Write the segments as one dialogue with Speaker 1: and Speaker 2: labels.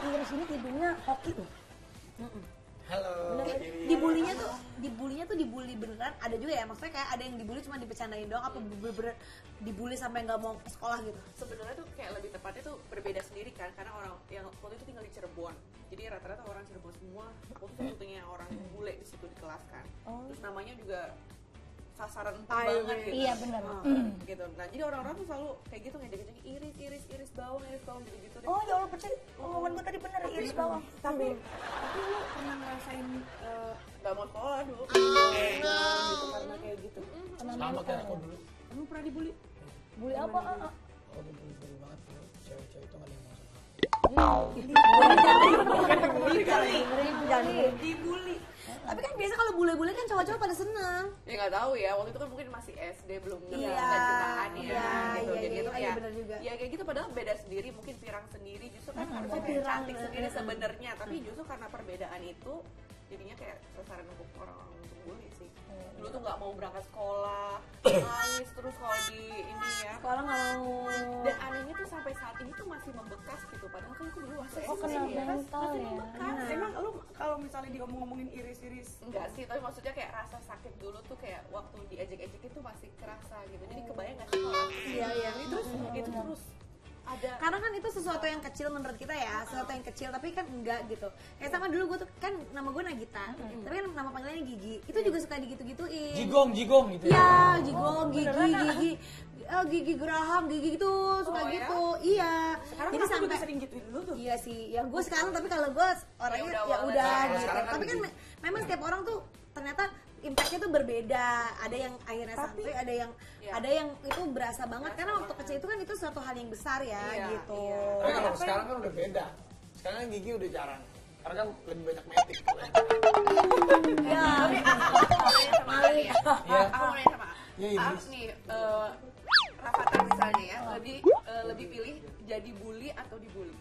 Speaker 1: Iris ini hidungnya hoki tuh.
Speaker 2: Halo.
Speaker 1: Dibulinya tuh dibully beneran. Ada juga ya, maksudnya kayak ada yang dibully cuma dibecandain doang, apa bener-bener dibully sampai nggak mau ke sekolah gitu.
Speaker 3: Sebenarnya tuh kayak lebih tepatnya tuh berbeda sendiri kan, karena orang yang waktu itu tinggal di Cirebon, jadi rata-rata orang Cirebon semua. Aku tuh satunya orang bule di situ di kelas kan. Terus namanya juga sasaran banget gitu.
Speaker 1: Iya benar.
Speaker 3: Gitu. Nah jadi orang-orang tuh selalu kayak gitu ngejek-ngejek iris bawang gitu-gitu deh.
Speaker 1: Oh ya Allah, percaya omongan gue tadi bener, iris bawang.
Speaker 3: Tapi lu pernah ngerasain nggak mau sekolah dulu gitu karena kayak gitu.
Speaker 2: Sama kayak aku dulu.
Speaker 3: Lu pernah dibully?
Speaker 1: Bully apa?
Speaker 2: Aku dibully banget tuh. Cewek-cewek itu nggak ada yang mau sama aku.
Speaker 1: Dibully. Tapi kan biasa kalau bule-bule kan cowok-cowok pada seneng.
Speaker 3: Ya nggak tahu ya, waktu itu kan mungkin masih SD, belum
Speaker 1: Iya.
Speaker 3: cintaan ya gitu.
Speaker 1: Iya,
Speaker 3: Jadi
Speaker 1: iya,
Speaker 3: itu
Speaker 1: iya,
Speaker 3: kayak
Speaker 1: benar juga.
Speaker 3: ya kayak gitu, padahal beda sendiri, mungkin pirang sendiri, justru kan harusnya kayak
Speaker 1: pirang,
Speaker 3: cantik sendiri sebenarnya, tapi justru karena perbedaan itu jadinya kayak sasaran untuk orang-orang untuk bully sih. Dulu tuh nggak mau berangkat sekolah, nangis terus kalau di ini ya.
Speaker 1: Sekolah nggak mau.
Speaker 3: Dan anehnya tuh sampai saat ini tuh masih membekas gitu, padahal kan itu dulu masih
Speaker 1: Oh,
Speaker 3: SD
Speaker 1: kena
Speaker 3: ya.
Speaker 1: mental
Speaker 3: Masih
Speaker 1: ya.
Speaker 3: membekas.
Speaker 4: Emang lu kalau misalnya ngomongin iris-iris
Speaker 3: Enggak sih, tapi maksudnya kayak rasa sakit dulu tuh kayak waktu diejek-ejek itu masih kerasa gitu. Jadi kebayang gak sih kalau aku
Speaker 1: Iya, iya.
Speaker 3: terus itu terus ada.
Speaker 1: Karena kan itu sesuatu yang kecil menurut kita ya, sesuatu yang kecil, tapi kan enggak gitu. Kayak sama dulu gue tuh kan nama gue Nagita, tapi kan nama panggilannya Gigi. Itu juga suka digitu-gituin.
Speaker 2: Jigong gitu.
Speaker 1: Iya, Jigong, Gigi Graham, Gigi gitu, suka gitu. Iya.
Speaker 4: sekarang
Speaker 1: Jadi
Speaker 4: aku juga
Speaker 1: sampai
Speaker 4: sering gituin lu tuh.
Speaker 1: iya sih, ya gue sekarang, tapi kalau gue orangnya
Speaker 3: Ya
Speaker 1: ya
Speaker 3: udah,
Speaker 1: udah
Speaker 3: banget.
Speaker 1: gitu.
Speaker 2: Sekarang kan
Speaker 1: Tapi kan
Speaker 2: gitu.
Speaker 1: memang setiap orang tuh ternyata impactnya tuh berbeda. Ada yang akhirnya santai, ada yang
Speaker 3: Ya.
Speaker 1: ada yang itu berasa banget karena waktu kecil itu kan itu suatu hal yang besar ya
Speaker 3: Iya,
Speaker 1: gitu.
Speaker 3: iya.
Speaker 2: Tapi kalau sekarang kan udah beda. Sekarang kan gigi udah jarang. Karena kan lebih banyak metik.
Speaker 1: Ya.
Speaker 3: Aku mau nanya sama Ali ya.
Speaker 2: Iya.
Speaker 3: Aku mau nanya sama
Speaker 2: Iya,
Speaker 3: Af
Speaker 2: Idris.
Speaker 3: nih, Rafathar misalnya ya, lebih pilih jadi bully atau dibully?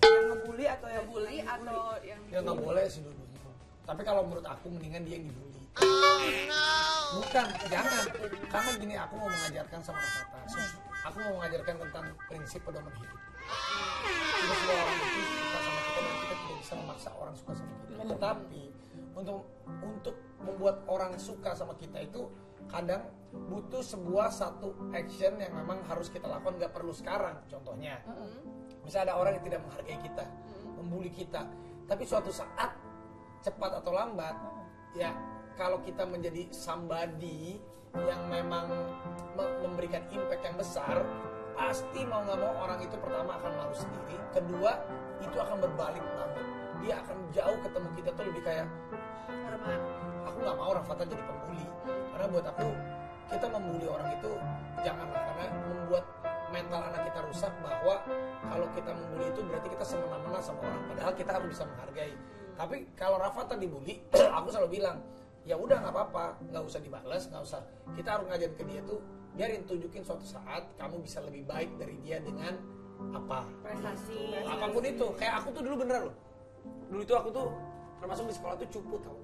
Speaker 4: Yang ngebully atau yang
Speaker 3: Bully atau yang
Speaker 2: Ya nggak boleh sih dulu. Tapi kalau menurut aku mendingan dia yang dibully. Bukan, jangan. Karena gini, aku mau mengajarkan sama Rafathar. Aku mau mengajarkan tentang prinsip pedoman hidup. Tidak semua orang itu suka sama kita dan kita tidak bisa memaksa orang suka sama kita. Tetapi untuk membuat orang suka sama kita itu kadang butuh satu action yang memang harus kita lakukan, nggak perlu sekarang. Contohnya, misalnya ada orang yang tidak menghargai kita, membuli kita, tapi suatu saat cepat atau lambat, ya kalau kita menjadi somebody yang memang memberikan impact yang besar, pasti mau nggak mau orang itu pertama akan malu sendiri, kedua itu akan berbalik banget, dia akan jauh ketemu kita tuh lebih kayak aku nggak mau Rafathar jadi pembuli, karena buat aku kita membuli orang itu janganlah, karena membuat mental anak kita rusak bahwa kalau kita membuli itu berarti kita semena-mena sama orang, padahal kita harus bisa menghargai. Tapi kalau Rafathar dibully, aku selalu bilang ya udah nggak apa-apa, nggak usah dibalas, nggak usah, kita harus ngajarin ke dia tuh, biarin tunjukin suatu saat kamu bisa lebih baik dari dia dengan apa
Speaker 3: prestasi
Speaker 2: apapun itu. Kayak aku tuh dulu bener loh, dulu itu aku tuh termasuk di sekolah tuh cupu tau,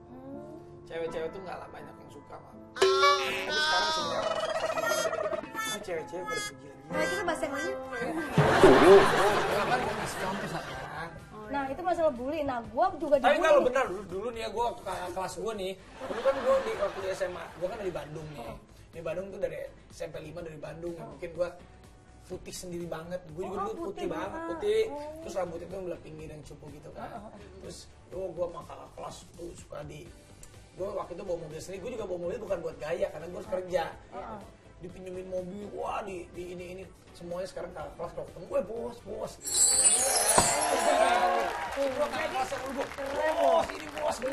Speaker 2: cewek-cewek tuh nggak lah banyak yang suka mah. Tapi sekarang sebenarnya orang cewek-cewek pada puji lagi.
Speaker 1: Nah, kita bahas yang lain.
Speaker 2: Kan ngasih contoh saja.
Speaker 1: Nah, itu masalah bully. Nah, gua juga
Speaker 2: Tapi
Speaker 1: dibully.
Speaker 2: kalau benar dulu nih ya, gue kelas gue nih, dulu kan gue waktu di SMA, gue kan dari Bandung nih. Di Bandung tuh dari SMP 5 dari Bandung, ya mungkin gue putih sendiri banget. Gue juga dulu putih banget, putih. Terus rambutnya tuh belah pinggir yang cupu gitu kan. Terus gue sama kakak kelas tuh suka gue waktu itu bawa mobil sendiri. Gue juga bawa mobil bukan buat gaya, karena gue harus kerja. Dipinjemin mobil, wah di ini semuanya sekarang kakak kelas kalau ketemu, bos. Gue kakak kelas yang dulu, bos ini bos gue.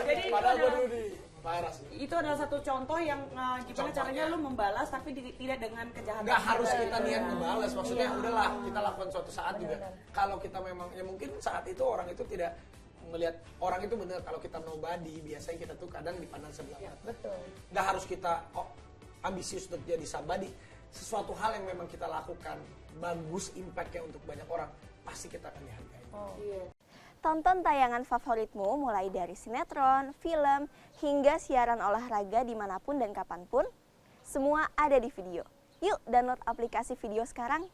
Speaker 4: Jadi
Speaker 2: Padahal gue dulu di parah sih.
Speaker 4: itu adalah satu contoh yang gimana
Speaker 2: Contohnya.
Speaker 4: caranya lu membalas tapi tidak dengan kejahatan.
Speaker 2: Nggak harus kita niat membalas, maksudnya udahlah kita lakukan suatu saat juga. Kalau kita memang, ya mungkin saat itu orang itu tidak melihat orang itu benar, kalau kita nobody biasanya kita tuh kadang dipandang sebelah mata.
Speaker 1: Betul.
Speaker 2: Nggak harus kita ambisius untuk jadi somebody. Sesuatu hal yang memang kita lakukan bagus impactnya untuk banyak orang, pasti kita akan dihargai.
Speaker 5: Tonton tayangan favoritmu mulai dari sinetron, film, hingga siaran olahraga dimanapun dan kapanpun. Semua ada di video. Yuk download aplikasi video sekarang.